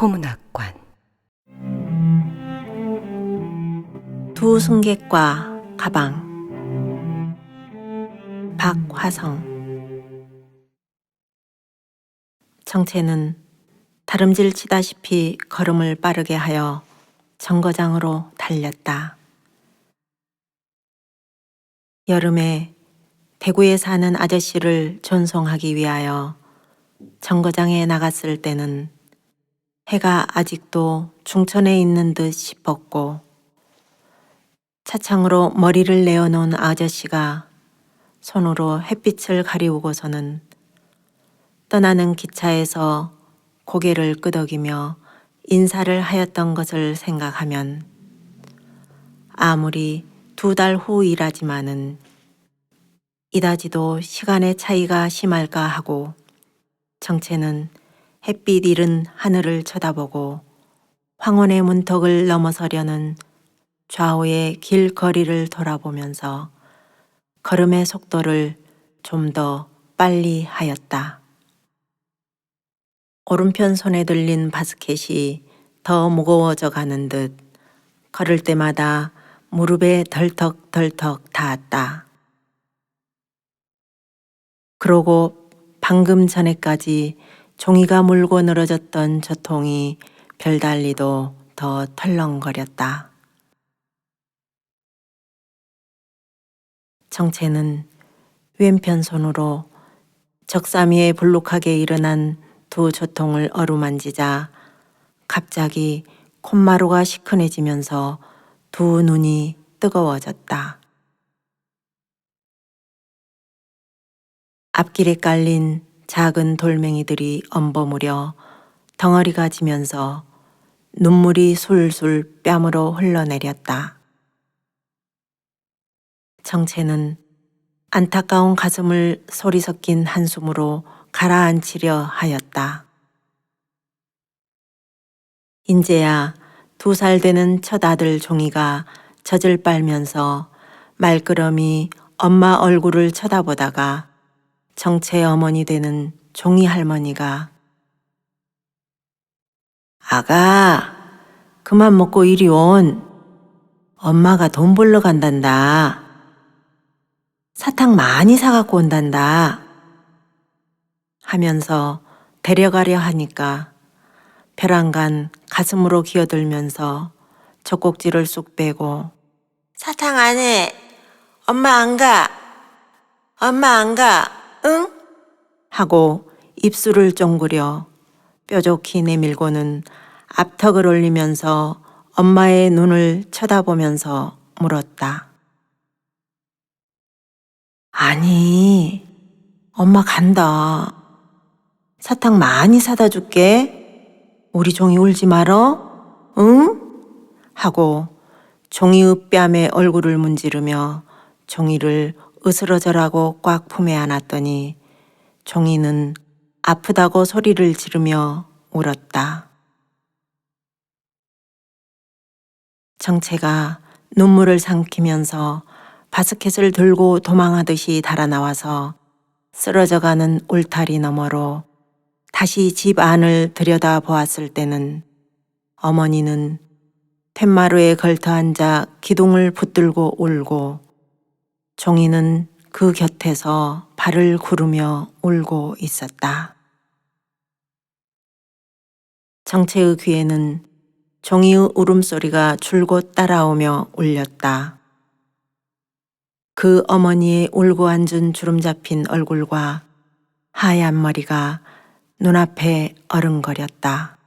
교포문학관. 두 승객과 가방. 박화성. 정체는 다름질 치다시피 걸음을 빠르게 하여 정거장으로 달렸다. 여름에 대구에 사는 아저씨를 존송하기 위하여 정거장에 나갔을 때는 해가 아직도 중천에 있는 듯 싶었고, 차창으로 머리를 내어놓은 아저씨가 손으로 햇빛을 가리우고서는 떠나는 기차에서 고개를 끄덕이며 인사를 하였던 것을 생각하면 아무리 2달 후이라지만은 이다지도 시간의 차이가 심할까 하고 정체는 햇빛 잃은 하늘을 쳐다보고 황혼의 문턱을 넘어서려는 좌우의 길거리를 돌아보면서 걸음의 속도를 좀 더 빨리 하였다. 오른편 손에 들린 바스켓이 더 무거워져 가는 듯 걸을 때마다 무릎에 덜컥덜컥 닿았다. 그러고 방금 전에까지 종이가 물고 늘어졌던 저통이 별달리도 더 털렁거렸다. 정체는 왼편 손으로 적삼이에 불룩하게 일어난 두 저통을 어루만지자 갑자기 콧마루가 시큰해지면서 두 눈이 뜨거워졌다. 앞길에 깔린 작은 돌멩이들이 엄버무려 덩어리가 지면서 눈물이 술술 뺨으로 흘러내렸다. 정체는 안타까운 가슴을 소리 섞인 한숨으로 가라앉히려 하였다. 인제야 2살 되는 첫 아들 종이가 젖을 빨면서 말끄러미 엄마 얼굴을 쳐다보다가 정체 어머니 되는 종이 할머니가 "아가, 그만 먹고 이리 온. 엄마가 돈 벌러 간단다. 사탕 많이 사갖고 온단다." 하면서 데려가려 하니까 벼랑간 가슴으로 기어들면서 젖꼭지를 쑥 빼고 "사탕 안 해. 엄마 안 가. 엄마 안 가. 응?" 하고 입술을 쫑그려 뾰족히 내밀고는 앞턱을 올리면서 엄마의 눈을 쳐다보면서 물었다. "아니, 엄마 간다. 사탕 많이 사다 줄게. 우리 종이 울지 말어. 응?" 하고 종이의 뺨에 얼굴을 문지르며 종이를 으스러져라고 꽉 품에 안았더니 종이는 아프다고 소리를 지르며 울었다. 정체가 눈물을 삼키면서 바스켓을 들고 도망하듯이 달아나와서 쓰러져가는 울타리 너머로 다시 집 안을 들여다보았을 때는 어머니는 툇마루에 걸터앉아 기둥을 붙들고 울고 종이는 그 곁에서 발을 구르며 울고 있었다. 정체의 귀에는 종이의 울음소리가 줄곧 따라오며 울렸다. 그 어머니의 울고 앉은 주름 잡힌 얼굴과 하얀 머리가 눈앞에 어른거렸다.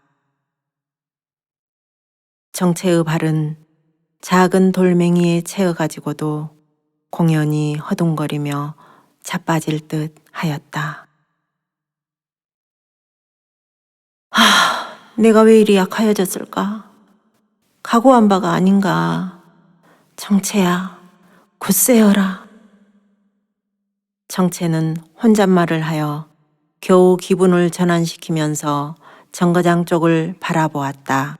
정체의 발은 작은 돌멩이에 채어가지고도 공연히 허둥거리며 자빠질 듯 하였다. 내가 왜 이리 약하여졌을까? 각오한 바가 아닌가. 정체야, 굳세어라. 정체는 혼잣말을 하여 겨우 기분을 전환시키면서 정거장 쪽을 바라보았다.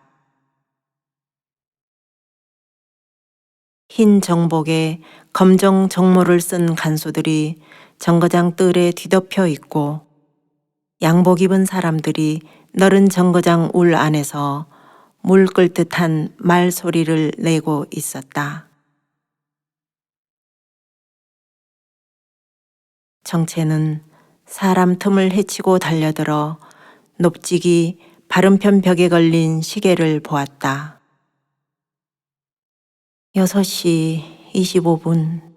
흰 정복에 검정 정모를 쓴 간수들이 정거장 뜰에 뒤덮여 있고 양복 입은 사람들이 너른 정거장 울 안에서 물 끓 듯한 말소리를 내고 있었다. 정체는 사람 틈을 헤치고 달려들어 높직이 바른편 벽에 걸린 시계를 보았다. 6시 25분.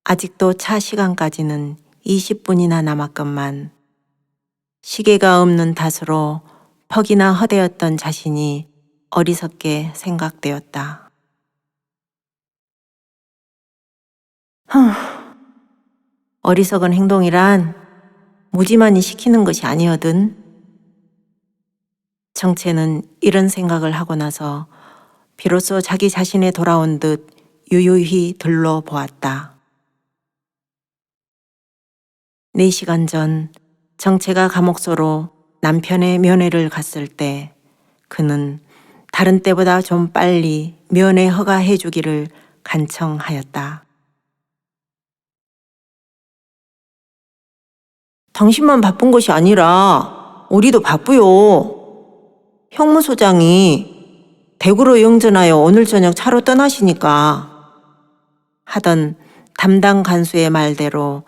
아직도 차 시간까지는 20분이나 남았건만 시계가 없는 탓으로 퍽이나 허대었던 자신이 어리석게 생각되었다. 어리석은 행동이란 무지만이 시키는 것이 아니거든. 정체는 이런 생각을 하고 나서 비로소 자기 자신에 돌아온 듯 유유히 둘러보았다. 4시간 전 정체가 감옥소로 남편의 면회를 갔을 때 그는 다른 때보다 좀 빨리 면회 허가해 주기를 간청하였다. 당신만 바쁜 것이 아니라 우리도 바쁘요. 형무소장이 대구로 영전하여 오늘 저녁 차로 떠나시니까 하던 담당 간수의 말대로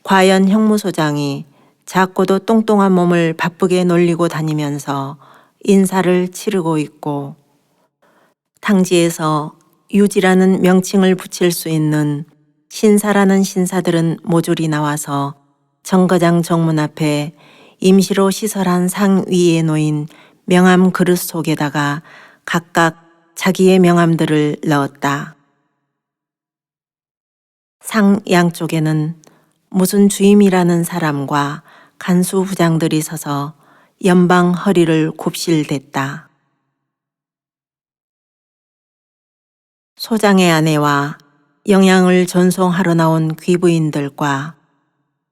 과연 형무소장이 작고도 똥똥한 몸을 바쁘게 놀리고 다니면서 인사를 치르고 있고 탕지에서 유지라는 명칭을 붙일 수 있는 신사라는 신사들은 모조리 나와서 정거장 정문 앞에 임시로 시설한 상 위에 놓인 명함 그릇 속에다가 각각 자기의 명함들을 넣었다. 상 양쪽에는 무슨 주임이라는 사람과 간수 부장들이 서서 연방 허리를 굽실댔다. 소장의 아내와 영양을 전송하러 나온 귀부인들과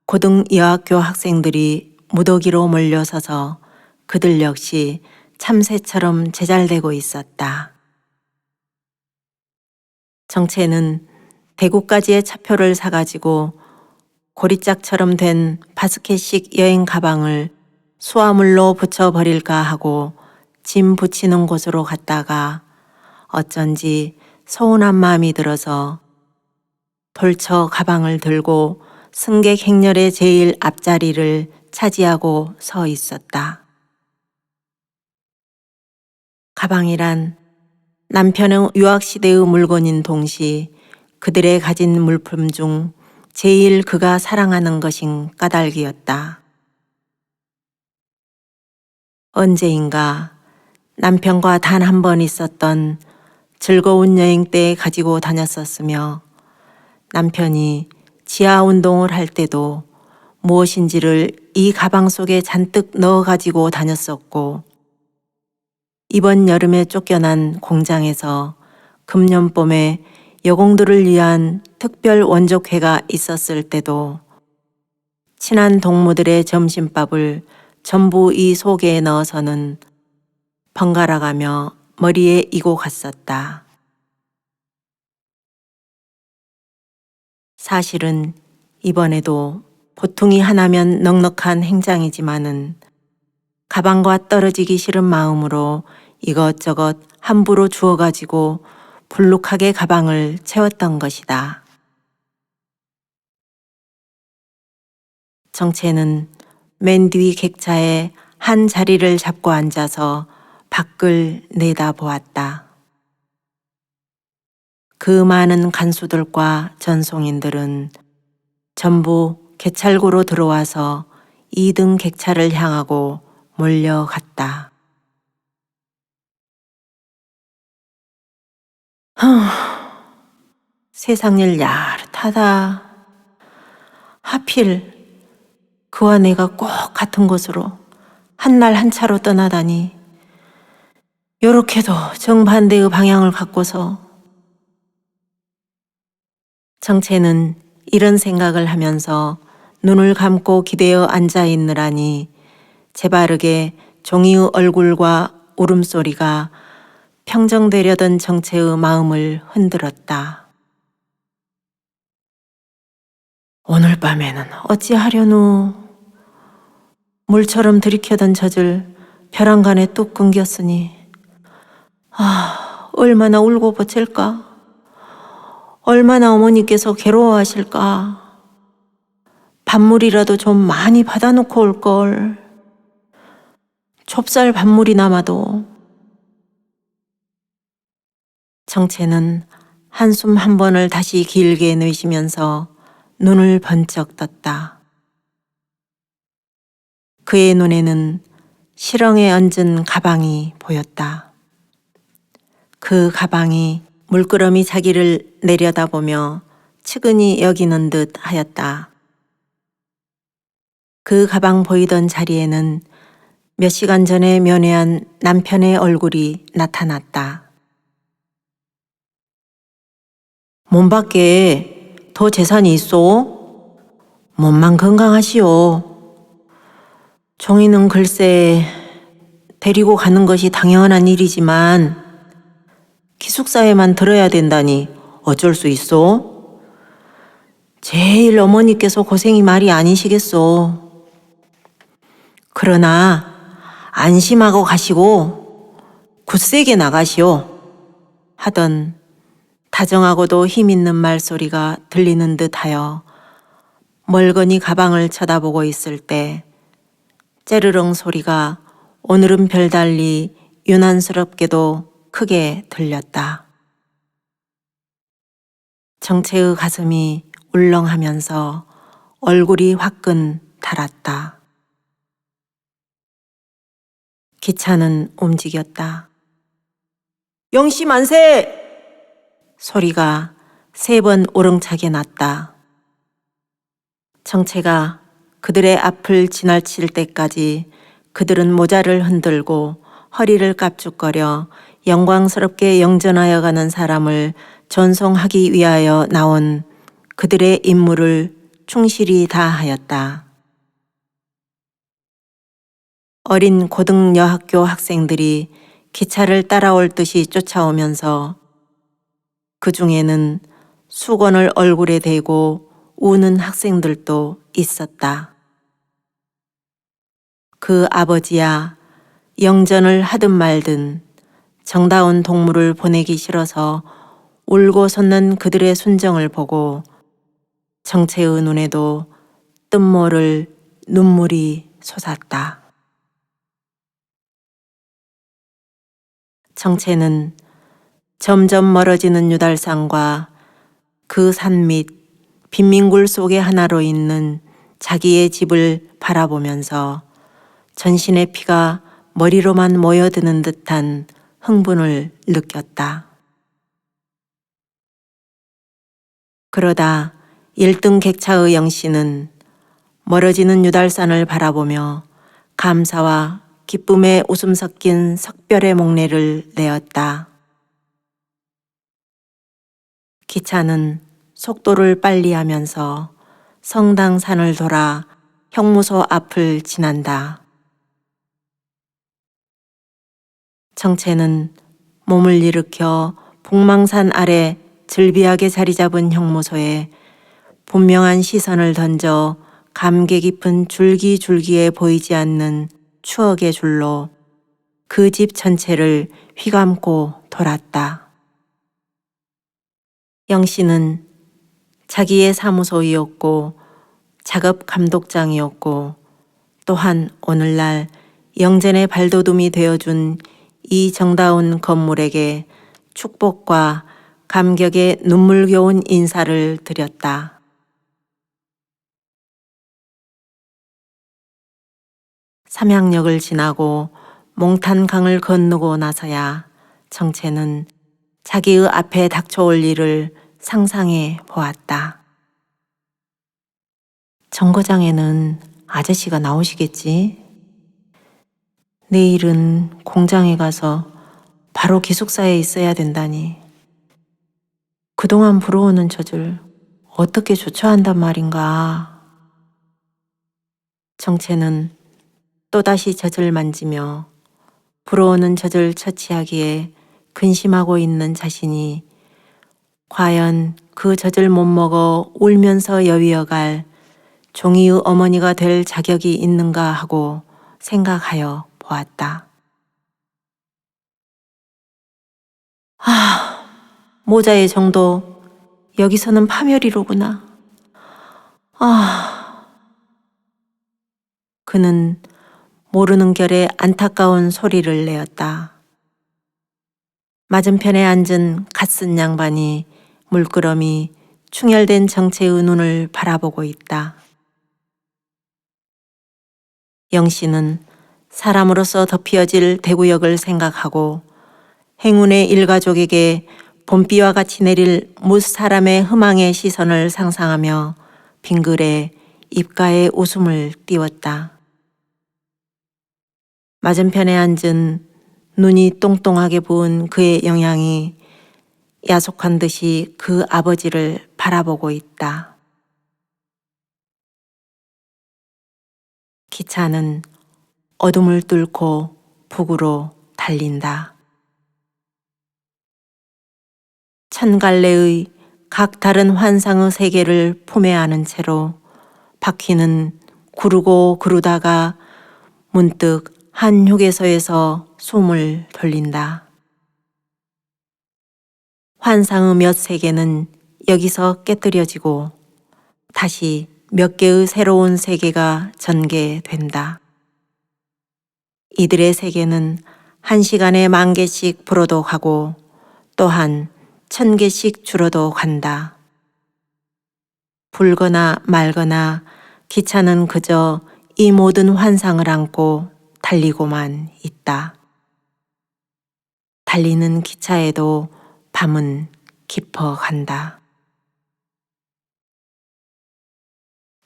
고등 여학교 학생들이 무더기로 몰려서서 그들 역시 참새처럼 제잘되고 있었다. 정체는 대구까지의 차표를 사가지고 고리짝처럼 된 바스켓식 여행 가방을 수화물로 붙여버릴까 하고 짐 붙이는 곳으로 갔다가 어쩐지 서운한 마음이 들어서 돌처 가방을 들고 승객 행렬의 제일 앞자리를 차지하고 서 있었다. 가방이란 남편의 유학시대의 물건인 동시 그들의 가진 물품 중 제일 그가 사랑하는 것인 까닭이었다. 언제인가 남편과 단 한 번 있었던 즐거운 여행 때 가지고 다녔었으며 남편이 지하 운동을 할 때도 무엇인지를 이 가방 속에 잔뜩 넣어 가지고 다녔었고 이번 여름에 쫓겨난 공장에서 금년봄에 여공들을 위한 특별 원족회가 있었을 때도 친한 동무들의 점심밥을 전부 이 속에 넣어서는 번갈아 가며 머리에 이고 갔었다. 사실은 이번에도 보통이 하나면 넉넉한 행장이지만은 가방과 떨어지기 싫은 마음으로 이것저것 함부로 주워가지고 불룩하게 가방을 채웠던 것이다. 정체는 맨 뒤 객차에 한 자리를 잡고 앉아서 밖을 내다보았다. 그 많은 간수들과 전송인들은 전부 개찰구로 들어와서 2등 객차를 향하고 몰려갔다. 세상일 야릇하다. 하필 그와 내가 꼭 같은 곳으로 한날 한차로 떠나다니. 요렇게도 정반대의 방향을 갖고서. 정체는 이런 생각을 하면서 눈을 감고 기대어 앉아 있느라니 재바르게 종이의 얼굴과 울음소리가 평정되려던 정체의 마음을 흔들었다. 오늘 밤에는 어찌하려누? 물처럼 들이켜던 젖을 벼랑간에 뚝 끊겼으니 얼마나 울고 버틸까? 얼마나 어머니께서 괴로워하실까? 밥물이라도 좀 많이 받아놓고 올걸. 좁쌀 밥물이 남아도. 정채는 한숨 한 번을 다시 길게 내쉬면서 눈을 번쩍 떴다. 그의 눈에는 시렁에 얹은 가방이 보였다. 그 가방이 물끄러미 자기를 내려다보며 측은히 여기는 듯 하였다. 그 가방 보이던 자리에는 몇 시간 전에 면회한 남편의 얼굴이 나타났다. 몸밖에 더 재산이 있소? 몸만 건강하시오. 종이는 글쎄 데리고 가는 것이 당연한 일이지만 기숙사에만 들어야 된다니 어쩔 수 있소? 제일 어머니께서 고생이 말이 아니시겠소. 그러나 안심하고 가시고 굳세게 나가시오. 하던 다정하고도 힘있는 말소리가 들리는 듯하여 멀거니 가방을 쳐다보고 있을 때 째르릉 소리가 오늘은 별달리 유난스럽게도 크게 들렸다. 정채의 가슴이 울렁하면서 얼굴이 화끈 달았다. 기차는 움직였다. 영씨 만세! 소리가 3번 오렁차게 났다. 정채가 그들의 앞을 지나칠 때까지 그들은 모자를 흔들고 허리를 깝죽거려 영광스럽게 영전하여 가는 사람을 전송하기 위하여 나온 그들의 임무를 충실히 다하였다. 어린 고등여학교 학생들이 기차를 따라올 듯이 쫓아오면서 그 중에는 수건을 얼굴에 대고 우는 학생들도 있었다. 그 아버지야 영전을 하든 말든 정다운 동무를 보내기 싫어서 울고 솟는 그들의 순정을 보고 정채의 눈에도 뜻모를 눈물이 솟았다. 정채는 점점 멀어지는 유달산과 그 산 밑 빈민굴 속의 하나로 있는 자기의 집을 바라보면서 전신의 피가 머리로만 모여드는 듯한 흥분을 느꼈다. 그러다 1등 객차의 영씨는 멀어지는 유달산을 바라보며 감사와 기쁨의 웃음 섞인 석별의 목례를 내었다. 기차는 속도를 빨리 하면서 성당산을 돌아 형무소 앞을 지난다. 정채는 몸을 일으켜 북망산 아래 즐비하게 자리 잡은 형무소에 분명한 시선을 던져 감개 깊은 줄기줄기에 보이지 않는 추억의 줄로 그 집 전체를 휘감고 돌았다. 영씨는 자기의 사무소이었고 작업 감독장이었고 또한 오늘날 영전의 발돋움이 되어준 이 정다운 건물에게 축복과 감격의 눈물겨운 인사를 드렸다. 삼양역을 지나고 몽탄강을 건너고 나서야 정채는 자기의 앞에 닥쳐올 일을 상상해 보았다. 정거장에는 아저씨가 나오시겠지? 내일은 공장에 가서 바로 기숙사에 있어야 된다니. 그동안 불어오는 젖을 어떻게 조처한단 말인가. 정채는 또다시 젖을 만지며 불어오는 젖을 처치하기에 근심하고 있는 자신이 과연 그 젖을 못 먹어 울면서 여위어갈 종이의 어머니가 될 자격이 있는가 하고 생각하여 보았다. 모자의 정도 여기서는 파멸이로구나. 그는 모르는 결에 안타까운 소리를 내었다. 맞은편에 앉은 갓쓴 양반이 물끄러미 충혈된 정체의 눈을 바라보고 있다. 영씨는 사람으로서 덮여질 대구역을 생각하고 행운의 일가족에게 봄비와 같이 내릴 무사람의 희망의 시선을 상상하며 빙글에 입가에 웃음을 띄웠다. 맞은편에 앉은 눈이 똥똥하게 부은 그의 영양이 야속한 듯이 그 아버지를 바라보고 있다. 기차는 어둠을 뚫고 북으로 달린다. 천갈래의 각 다른 환상의 세계를 품에 안은 채로 바퀴는 구르고 구르다가 문득 한 휴게소에서 숨을 돌린다. 환상의 몇 세계는 여기서 깨뜨려지고 다시 몇 개의 새로운 세계가 전개된다. 이들의 세계는 1시간에 10,000개씩 불어도 가고 또한 1,000개씩 줄어도 간다. 불거나 말거나 기차는 그저 이 모든 환상을 안고 달리고만 있다. 달리는 기차에도 밤은 깊어간다.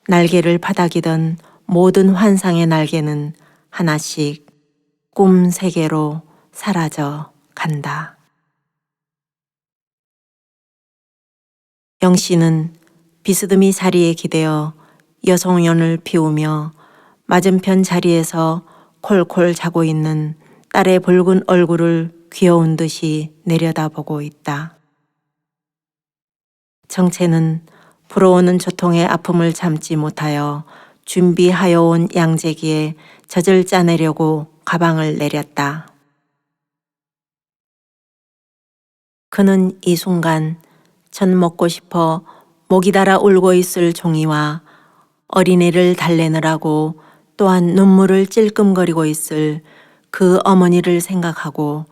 날개를 바닥이던 모든 환상의 날개는 하나씩 꿈 세계로 사라져 간다. 영씨는 비스듬히 자리에 기대어 여송연을 피우며 맞은편 자리에서 콜콜 자고 있는 딸의 붉은 얼굴을 귀여운 듯이 내려다보고 있다. 정체는 불어오는 조통의 아픔을 참지 못하여 준비하여 온 양재기에 젖을 짜내려고 가방을 내렸다. 그는 이 순간 젖 먹고 싶어 목이 달아 울고 있을 종이와 어린애를 달래느라고 또한 눈물을 찔끔거리고 있을 그 어머니를 생각하고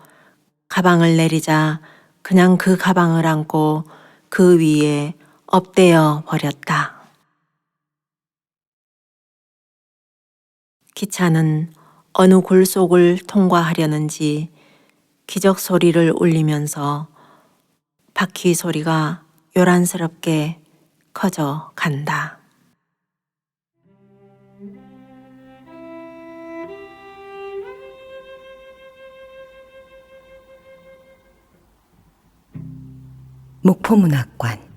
가방을 내리자 그냥 그 가방을 안고 그 위에 엎대어 버렸다. 기차는 어느 굴속을 통과하려는지 기적 소리를 울리면서 바퀴 소리가 요란스럽게 커져 간다. 목포문학관